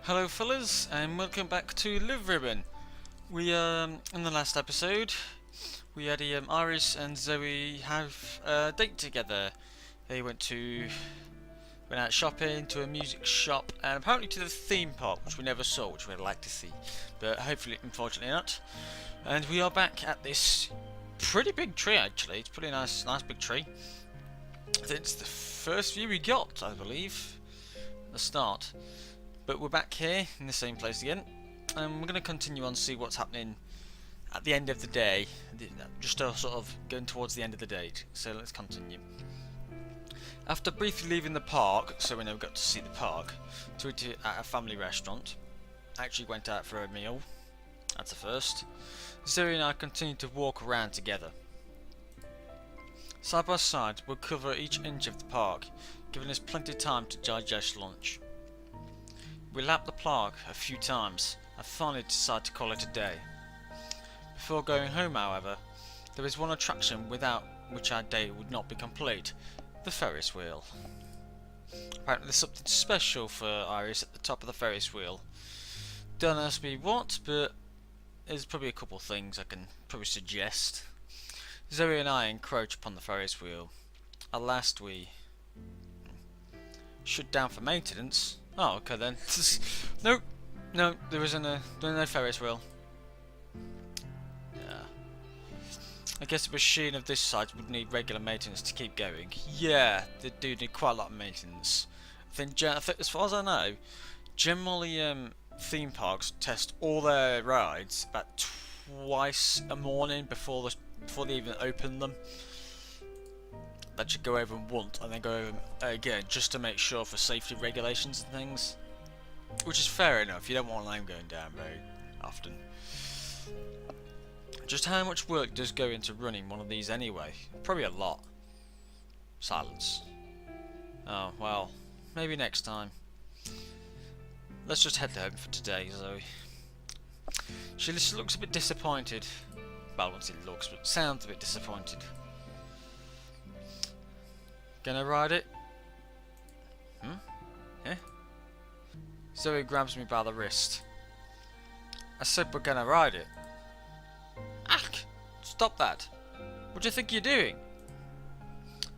Hello fellas, and welcome back to Live Ribbon. We in the last episode we had Iris and Zoe have a date together. They went out shopping to a music shop and apparently to the theme park, which we never saw, which we'd like to see, but hopefully, unfortunately not. And we are back at this pretty big tree actually. It's pretty nice big tree. It's the first view we got, I believe, at the start. But we're back here in the same place again, and we're going to continue on to see what's happening at the end of the day, just sort of going towards the end of the day. So let's continue. After briefly leaving the park, so we never got to see the park, to eat at a family restaurant. Actually went out for a meal. That's the first. Zoe and I continued to walk around together. Side by side, we'll cover each inch of the park, giving us plenty of time to digest lunch. We lapped the park a few times and finally decided to call it a day. Before going home, however, there is one attraction without which our day would not be complete: the Ferris wheel. Apparently there's something special for Iris at the top of the Ferris wheel. Don't ask me what, but there's probably a couple things I can probably suggest. Zoe and I encroach upon the Ferris wheel. At last we shut down for maintenance. Oh, okay then. No, there isn't no Ferris wheel. Yeah. I guess a machine of this size would need regular maintenance to keep going. Yeah, they do need quite a lot of maintenance. I think as far as I know, generally theme parks test all their rides about twice a morning before they even open them. That should go over them once and then go over them again, just to make sure for safety regulations and things. Which is fair enough, you don't want them going down very often. Just how much work does go into running one of these anyway? Probably a lot. Silence. Oh, well, maybe next time. Let's just head home for today, Zoe. She looks a bit disappointed. Well, once it looks, but sounds a bit disappointed. Gonna ride it? Yeah? Zoe grabs me by the wrist. I said we're gonna ride it. Ach! Stop that! What do you think you're doing?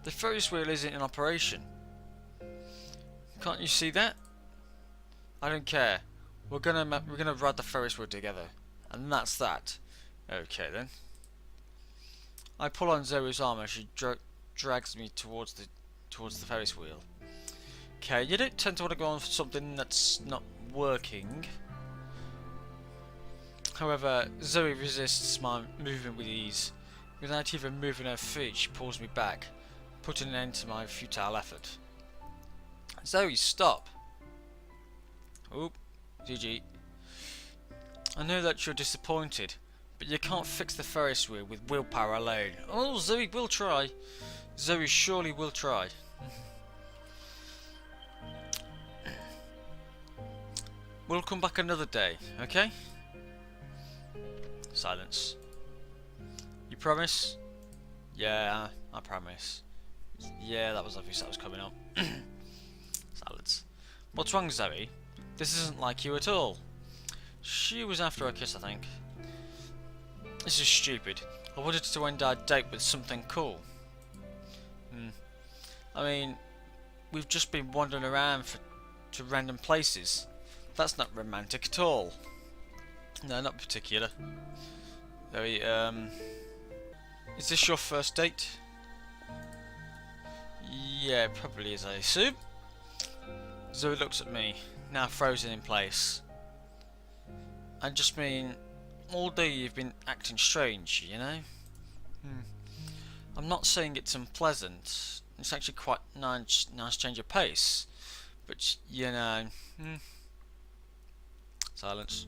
The Ferris wheel isn't in operation. Can't you see that? I don't care. We're gonna ride the Ferris wheel together, and that's that. Okay then. I pull on Zoe's arm as she drags me towards the Ferris wheel. Okay, you don't tend to want to go on for something that's not working. However, Zoe resists my movement with ease. Without even moving her feet, she pulls me back, putting an end to my futile effort. Zoe, stop! Oop, GG. I know that you're disappointed, but you can't fix the Ferris wheel with willpower alone. Oh, Zoe will try. Zoe surely will try. We'll come back another day, okay? Silence. You promise? Yeah, I promise. Yeah, that was obvious that was coming up. Silence. What's wrong, Zoe? This isn't like you at all. She was after a kiss, I think. This is stupid. I wanted to end our date with something cool. I mean, we've just been wandering around to random places. That's not romantic at all. No, not particular. Zoe, is this your first date? Yeah, it probably is, I assume. Zoe looks at me, now frozen in place. I just mean, all day you've been acting strange, you know? I'm not saying it's unpleasant. It's actually quite nice change of pace. But, you know... Silence.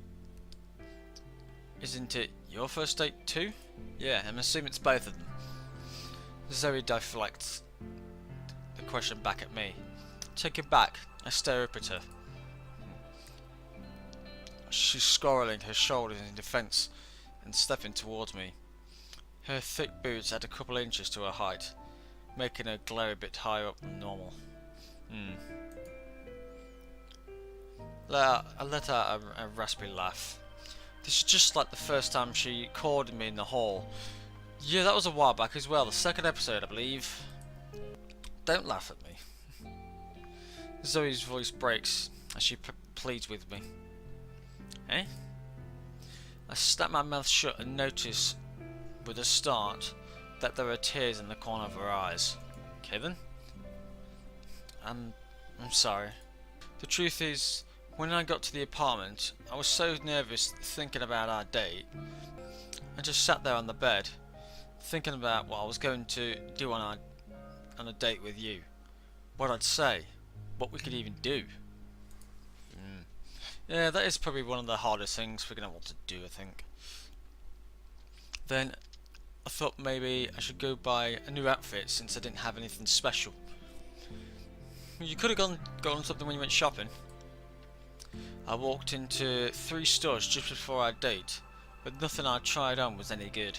Isn't it your first date too? Yeah, I'm assuming it's both of them. Zoe deflects the question back at me. Taken back, I stare up at her. She's scrolling her shoulders in defence and stepping towards me. Her thick boots add a couple inches to her height, making her glare a bit higher up than normal. I let out a raspy laugh. This is just like the first time she called me in the hall. Yeah, that was a while back as well, the second episode I believe. Don't laugh at me. Zoe's voice breaks as she pleads with me. Eh? I snap my mouth shut and notice with a start that there are tears in the corner of her eyes. Okay then. I'm sorry. The truth is, when I got to the apartment, I was so nervous thinking about our date. I just sat there on the bed, thinking about what I was going to do on a date with you. What I'd say. What we could even do. Yeah, that is probably one of the hardest things, figuring out what to do, I think. Then, I thought maybe I should go buy a new outfit since I didn't have anything special. You could have gotten something when you went shopping. I walked into 3 stores just before our date, but nothing I tried on was any good.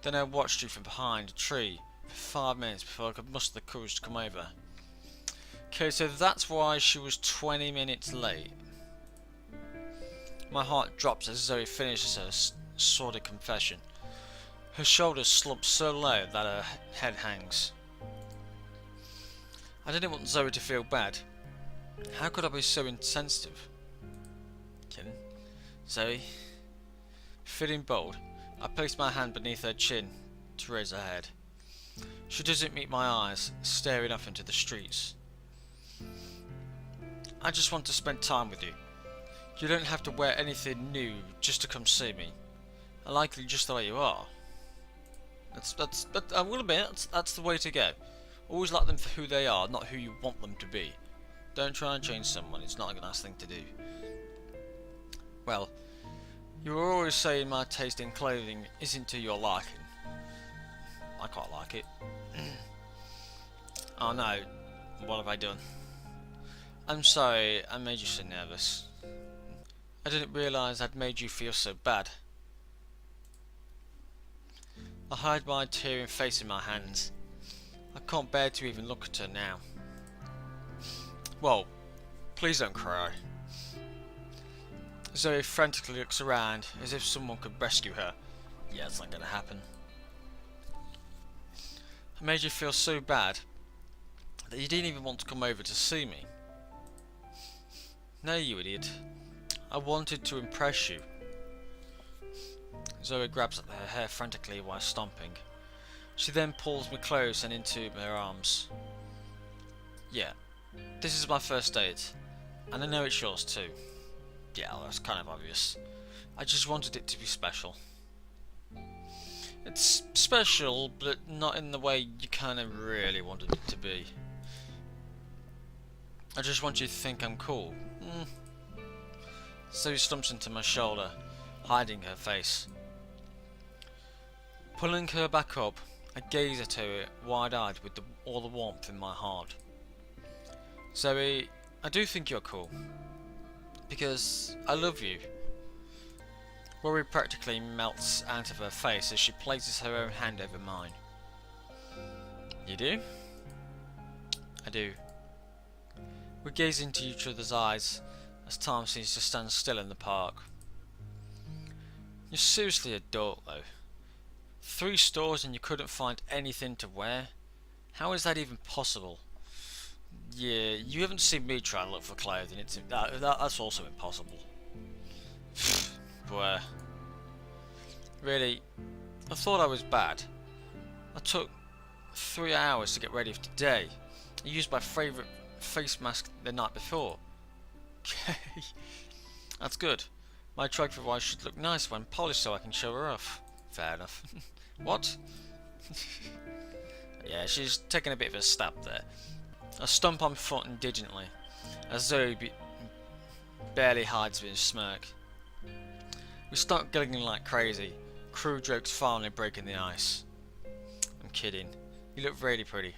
Then I watched you from behind a tree for 5 minutes before I could muster the courage to come over. Okay, so that's why she was 20 minutes late. My heart drops as Zoe finishes her sordid confession. Her shoulders slump so low that her head hangs. I didn't want Zoe to feel bad. How could I be so insensitive? Kidding. Zoe. Feeling bold, I placed my hand beneath her chin to raise her head. She doesn't meet my eyes, staring off into the streets. I just want to spend time with you. You don't have to wear anything new just to come see me. I like you just the way you are. I will admit, that's the way to go. Always like them for who they are, not who you want them to be. Don't try and change someone, it's not a nice thing to do. Well, you were always saying my taste in clothing isn't to your liking. I quite like it. Oh no, what have I done? I'm sorry I made you so nervous. I didn't realise I'd made you feel so bad. I hide my tearing face in my hands. I can't bear to even look at her now. Well, please don't cry. Zoe frantically looks around as if someone could rescue her. Yeah, it's not gonna happen. I made you feel so bad that you didn't even want to come over to see me. No, you idiot. I wanted to impress you. Zoe grabs at her hair frantically while stomping. She then pulls me close and into her arms. Yeah, this is my first date, and I know it's yours too. Yeah, well, that's kind of obvious. I just wanted it to be special. It's special, but not in the way you kind of really wanted it to be. I just want you to think I'm cool. Zoe slumps into my shoulder, hiding her face. Pulling her back up, I gaze at her wide-eyed with all the warmth in my heart. Zoe, I do think you're cool. Because I love you. Worry practically melts out of her face as she places her own hand over mine. You do? I do. We gaze into each other's eyes as time seems to stand still in the park. You're seriously a dork though. 3 stores and you couldn't find anything to wear? How is that even possible? Yeah, you haven't seen me try and look for clothing. That's also impossible. But really, I thought I was bad. I took 3 hours to get ready for today. I used my favourite face mask the night before. Okay, that's good. My attractive wife should look nice when polished so I can show her off. Fair enough. What? Yeah, she's taking a bit of a stab there. I stomp on foot indignantly, as Zoe barely hides with a smirk. We start giggling like crazy, crude jokes finally breaking the ice. I'm kidding, you look really pretty.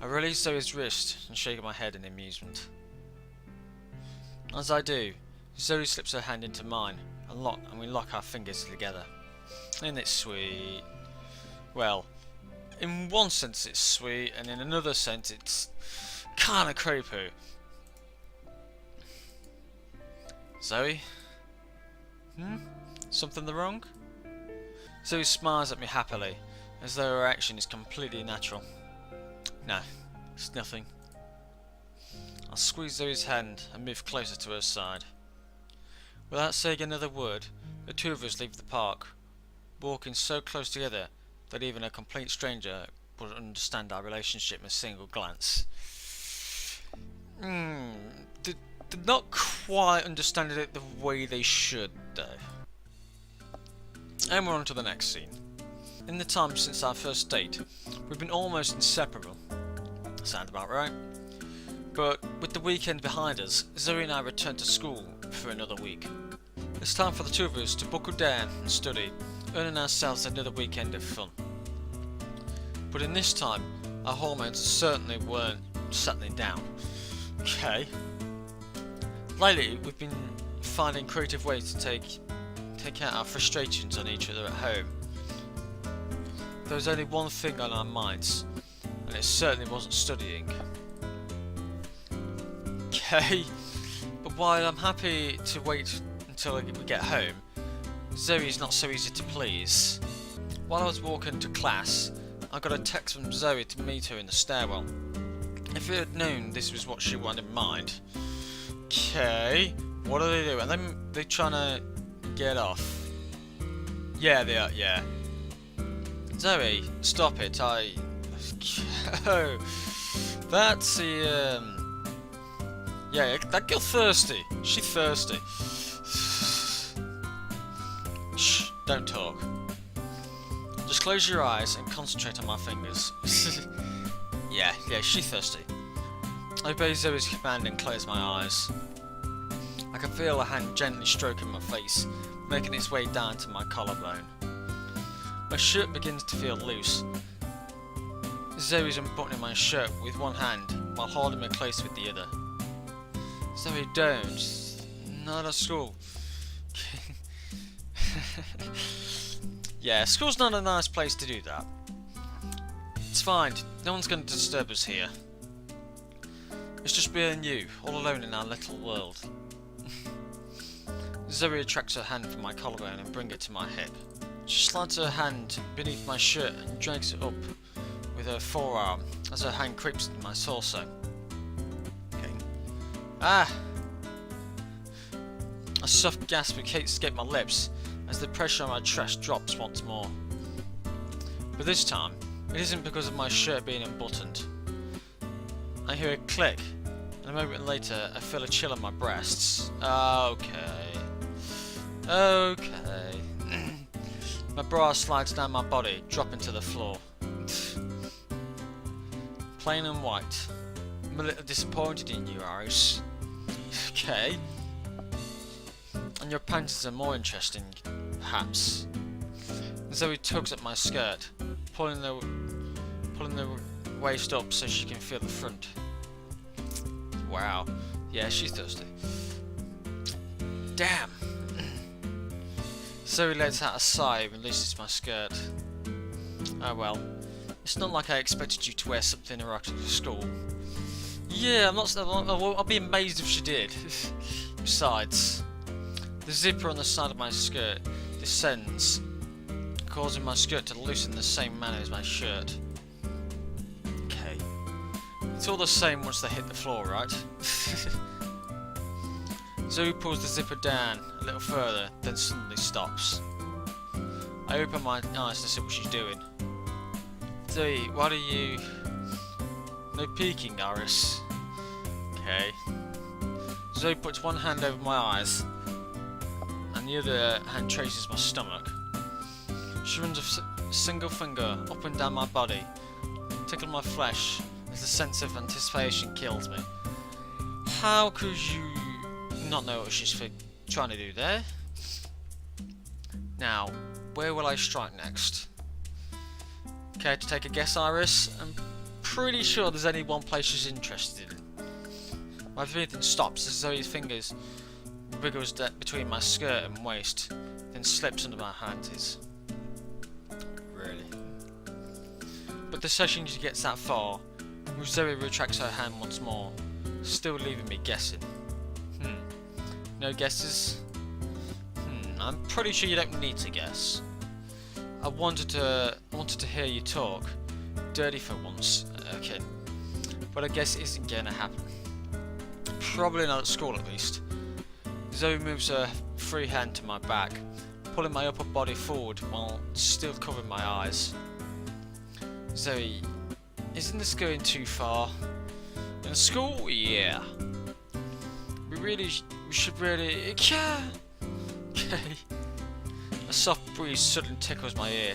I release Zoe's wrist and shake my head in amusement. As I do, Zoe slips her hand into mine and we lock our fingers together. Isn't it sweet? Well, in one sense it's sweet, and in another sense it's Kinda creepy. Zoe? Something wrong? Zoe smiles at me happily, as though her action is completely natural. No, it's nothing. I'll squeeze Zoe's hand and move closer to her side. Without saying another word, the two of us leave the park, walking so close together that even a complete stranger would understand our relationship in a single glance. Did not quite understand it the way they should, though. And we're on to the next scene. In the time since our first date, we've been almost inseparable. Sound about right? But with the weekend behind us, Zoe and I return to school for another week. It's time for the two of us to buckle down and study, earning ourselves another weekend of fun. But in this time, our hormones certainly weren't settling down. Okay. Lately, we've been finding creative ways to take out our frustrations on each other at home. There was only one thing on our minds, and it certainly wasn't studying. Okay, but while I'm happy to wait until we get home, Zoe's not so easy to please. While I was walking to class, I got a text from Zoe to meet her in the stairwell. If I had known this was what she wanted in mind. Okay, what are they doing? Are they trying to get off? Yeah, they are, yeah. Zoe, stop it, Oh, that's the, yeah, that girl thirsty. She thirsty. Shh, don't talk. Just close your eyes and concentrate on my fingers. yeah, she thirsty. I obey Zoe's command and close my eyes. I can feel a hand gently stroking my face, making its way down to my collarbone. My shirt begins to feel loose. Zoe's unbuttoning my shirt with one hand while holding me close with the other. Zoe, don't. Not at school. Yeah, school's not a nice place to do that. It's fine, no one's going to disturb us here. It's just me and you, all alone in our little world. Zoe retracts her hand from my collarbone and brings it to my hip. She slides her hand beneath my shirt and drags it up with her forearm as her hand creeps into my torso. Okay. Ah! A soft gasp escapes my lips as the pressure on my chest drops once more. But this time, it isn't because of my shirt being unbuttoned. I hear a click, and a moment later I feel a chill on my breasts. Okay. My bra slides down my body, dropping to the floor. Plain and white. I'm a little disappointed in you, Iris. Okay. And your panties are more interesting, perhaps. Zoe tugs at my skirt, pulling the waist up so she can feel the front. Wow. Yeah, she's thirsty. Damn. Zoe lets out a sigh and releases my skirt. Oh well. It's not like I expected you to wear something erotic to school. Yeah, I'll be amazed if she did. Besides, the zipper on the side of my skirt descends, causing my skirt to loosen the same manner as my shirt. Okay. It's all the same once they hit the floor, right? Zoe pulls the zipper down a little further, then suddenly stops. I open my eyes to see what she's doing. Zoe, what are you... No peeking, Iris. Okay. Zoe puts one hand over my eyes, and the other hand traces my stomach. She runs a single finger up and down my body, tickling my flesh as the sense of anticipation kills me. How could you not know what she's trying to do there? Now, where will I strike next? Care to take a guess, Iris? I'm pretty sure there's only one place she's interested in. My breathing stops as Zoe's fingers wiggles between my skirt and waist, then slips under my panties. Really? But the second she gets that far, Zoe retracts her hand once more, still leaving me guessing. No guesses? I'm pretty sure you don't need to guess. I wanted to hear you talk. Dirty for once. Okay. But I guess it isn't going to happen. Probably not at school, at least. Zoe moves her free hand to my back, pulling my upper body forward while still covering my eyes. Zoe, isn't this going too far? In school? Yeah. We should really... Yeah! Okay. A soft breeze suddenly tickles my ear.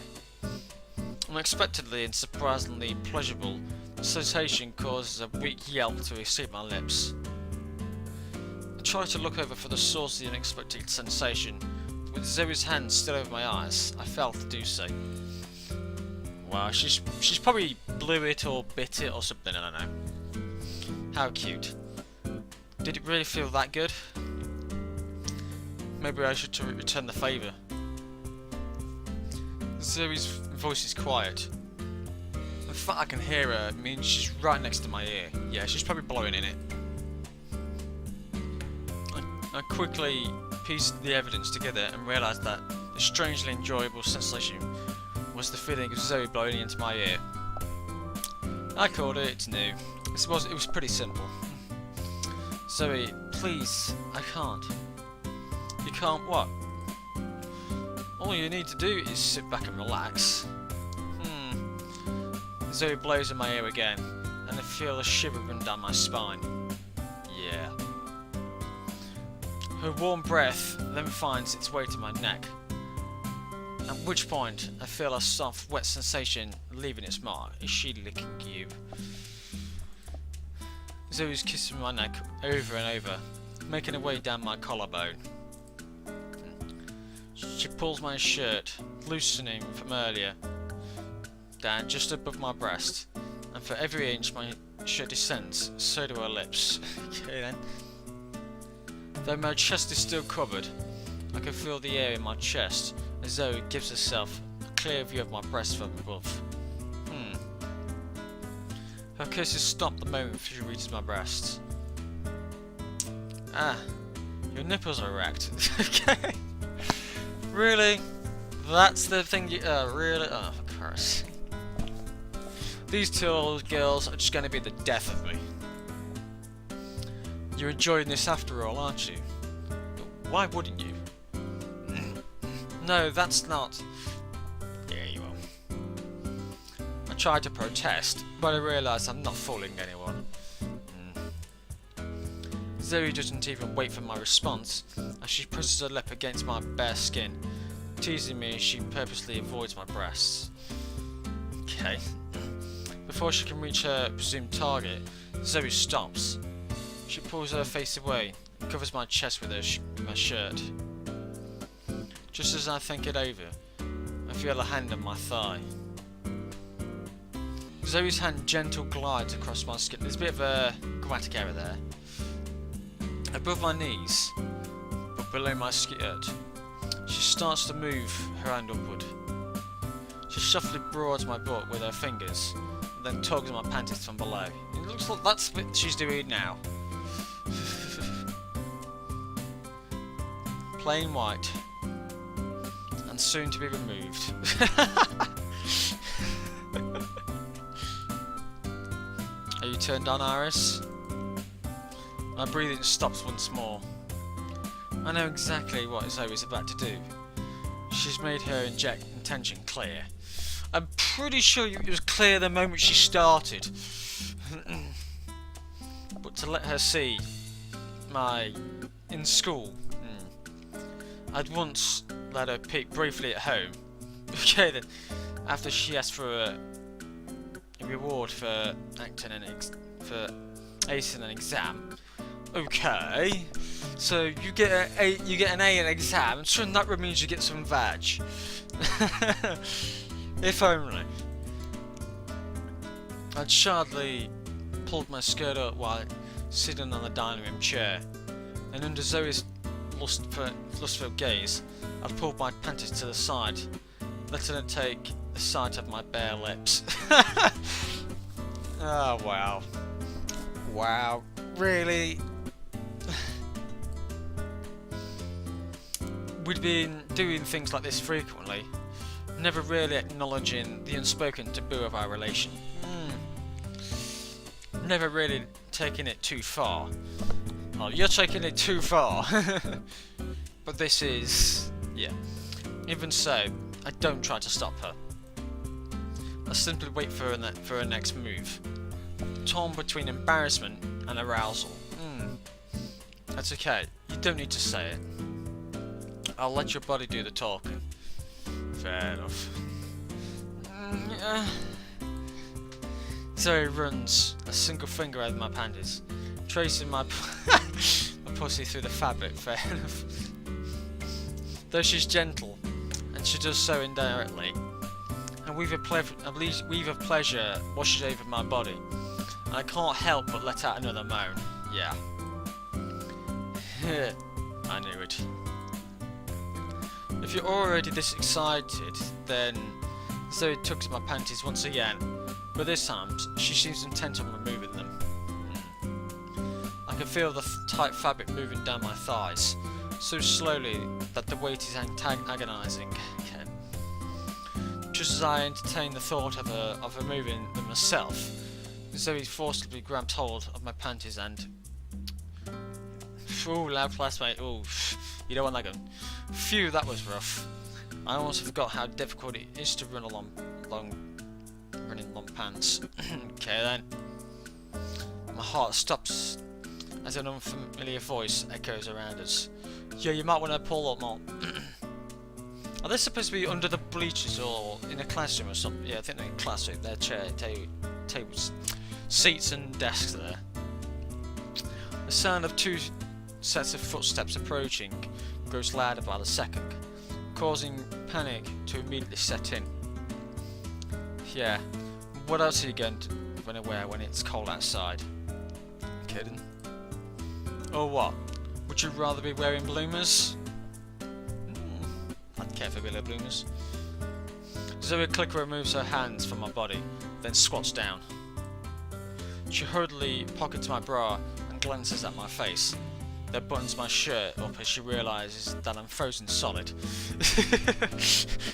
Unexpectedly and surprisingly pleasurable, the sensation causes a weak yelp to escape my lips. I try to look over for the source of the unexpected sensation, but with Zoe's hand still over my eyes, I failed to do so. Wow, she's probably blew it or bit it or something, I don't know. How cute. Did it really feel that good? Maybe I should return the favour. Zoe's voice is quiet. In fact, I can hear her. I mean, she's right next to my ear. Yeah, she's probably blowing in it. I quickly pieced the evidence together and realised that the strangely enjoyable sensation was the feeling of Zoe blowing into my ear. I called it. It's new. It was pretty simple. Zoe, please, I can't. You can't what? All you need to do is sit back and relax. Zoe blows in my ear again, and I feel a shiver run down my spine. Yeah. Her warm breath then finds its way to my neck, at which point I feel a soft, wet sensation leaving its mark. Is she licking you? Zoe's kissing my neck over and over, making her way down my collarbone. She pulls my shirt, loosening from earlier, down just above my breast, and for every inch my shirt descends, so do her lips. Okay then. Though my chest is still covered, I can feel the air in my chest as Zoe gives herself a clear view of my breast from above. Her kisses stop the moment she reaches my breasts. Ah, your nipples are erect. Okay. Really? That's the thing you... really? Oh, for Christ's sake. These two old girls are just going to be the death of me. You're enjoying this after all, aren't you? Why wouldn't you? No, that's not... Yeah, you will. I tried to protest, but I realised I'm not fooling anyone. Zoe doesn't even wait for my response, as she presses her lip against my bare skin, teasing me as she purposely avoids my breasts. Okay. Before she can reach her presumed target, Zoe stops. She pulls her face away and covers my chest with my shirt. Just as I think it over, I feel a hand on my thigh. Zoe's hand gentle glides across my skin. There's a bit of a grammatic error there. Above my knees, but below my skirt, she starts to move her hand upward. She softly broads my butt with her fingers, and then tugs my panties from below. It looks like that's what she's doing now. Plain white, and soon to be removed. Are you turned on, Iris? My breathing stops once more. I know exactly what Zoe's about to do. She's made her intention clear. I'm pretty sure it was clear the moment she started. But to let her see in school, I'd once let her peek briefly at home. Okay then, after she asked for a reward for for acing an exam. Okay, so you get an A in an exam, and soon that means you get some vag. If only. I'd shyly pulled my skirt up while sitting on the dining room chair, and under Zoe's lustful gaze, I'd pulled my panties to the side, letting her take the sight of my bare lips. Oh, wow. Wow. Really? We'd been doing things like this frequently, never really acknowledging the unspoken taboo of our relation. Never really taking it too far. Oh, you're taking it too far. But this is... yeah. Even so, I don't try to stop her. I simply wait for her next move. Torn between embarrassment and arousal. That's okay. You don't need to say it. I'll let your body do the talking. Fair enough. Zoe runs a single finger over my panties, tracing my my pussy through the fabric. Fair enough. Though she's gentle, and she does so indirectly, and weave of pleasure washes over my body, and I can't help but let out another moan. Yeah. I knew it. If you're already this excited, then Zoe tugs at my panties once again, but this time she seems intent on removing them. I can feel the tight fabric moving down my thighs, so slowly that the weight is agonising. Just as I entertain the thought of removing them myself, Zoe forcibly grabs hold of my panties and... ooh, loud classmate, ooh, you don't want that gun. Phew, that was rough. I almost forgot how difficult it is to run running long pants. Okay then. My heart stops as an unfamiliar voice echoes around us. Yeah, you might want to pull up more. Are they supposed to be under the bleachers or in a classroom or something? Yeah, I think they're in a classroom. They're tables, seats and desks there. The sound of two sets of footsteps approaching grows louder by the second, causing panic to immediately set in. Yeah, what else are you going to wear when it's cold outside? Kidding? Or what? Would you rather be wearing bloomers? I'd care for a bit of bloomers. Zoe quickly removes her hands from my body, then squats down. She hurriedly pockets my bra and glances at my face, then buttons my shirt up as she realises that I'm frozen solid.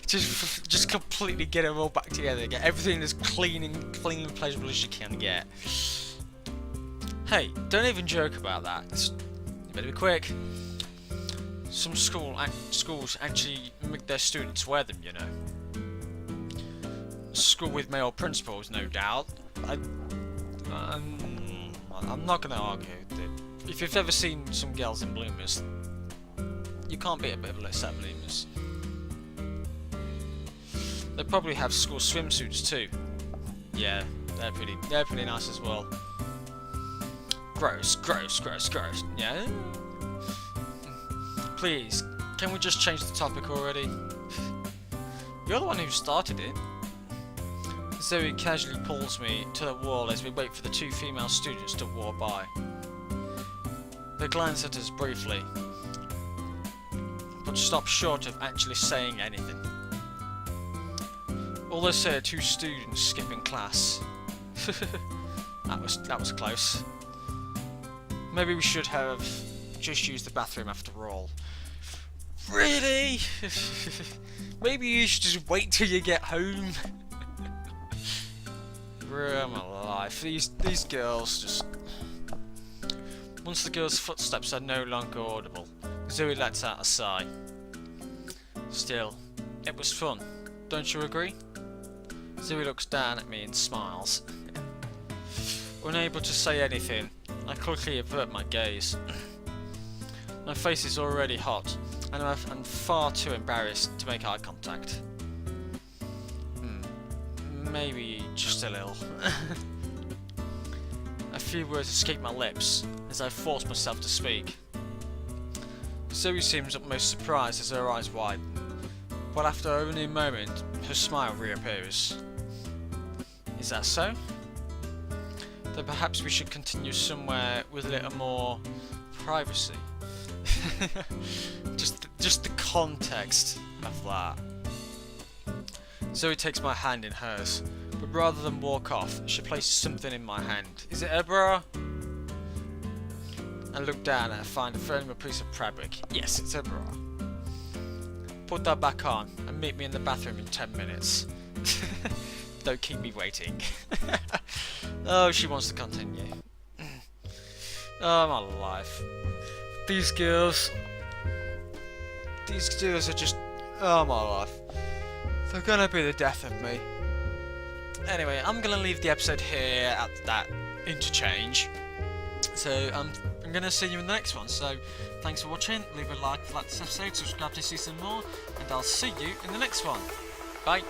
just completely get it all back together, get everything as clean and pleasurable as you can get. Hey, don't even joke about that. You better be quick. Some schools actually make their students wear them, you know. School with male principals, no doubt. I'm not going to argue that if you've ever seen some girls in bloomers, you can't beat a bit of a set of bloomers. They probably have school swimsuits too. Yeah, they're pretty nice as well. Gross. Yeah. Please, can we just change the topic already? You're the one who started it. Zoe casually pulls me to the wall as we wait for the two female students to walk by. They glance at us briefly, but stop short of actually saying anything. All they say are two students skipping class. That was close. Maybe we should have just used the bathroom after all. Really? Maybe you should just wait till you get home. Ruin my life. These girls just... Once the girl's footsteps are no longer audible, Zoe lets out a sigh. Still, it was fun. Don't you agree? Zoe looks down at me and smiles. Unable to say anything, I quickly avert my gaze. My face is already hot, and I'm far too embarrassed to make eye contact. Maybe just a little. A few words escape my lips as I force myself to speak. Zoe seems utmost surprised as her eyes widen, but after only a moment, her smile reappears. Is that so? Then perhaps we should continue somewhere with a little more privacy. just the context of that. Zoe takes my hand in hers, but rather than walk off, she places something in my hand. Is it a bra? I look down and I find a firm piece of fabric. Yes, it's a bra. Put that back on and meet me in the bathroom in 10 minutes. Don't keep me waiting. Oh, she wants to continue. Oh, my life. These girls are just... Oh, my life. They're gonna be the death of me. Anyway, I'm gonna leave the episode here at that interchange. So, I'm gonna see you in the next one. So, thanks for watching. Leave a like this episode, subscribe to see some more, and I'll see you in the next one. Bye.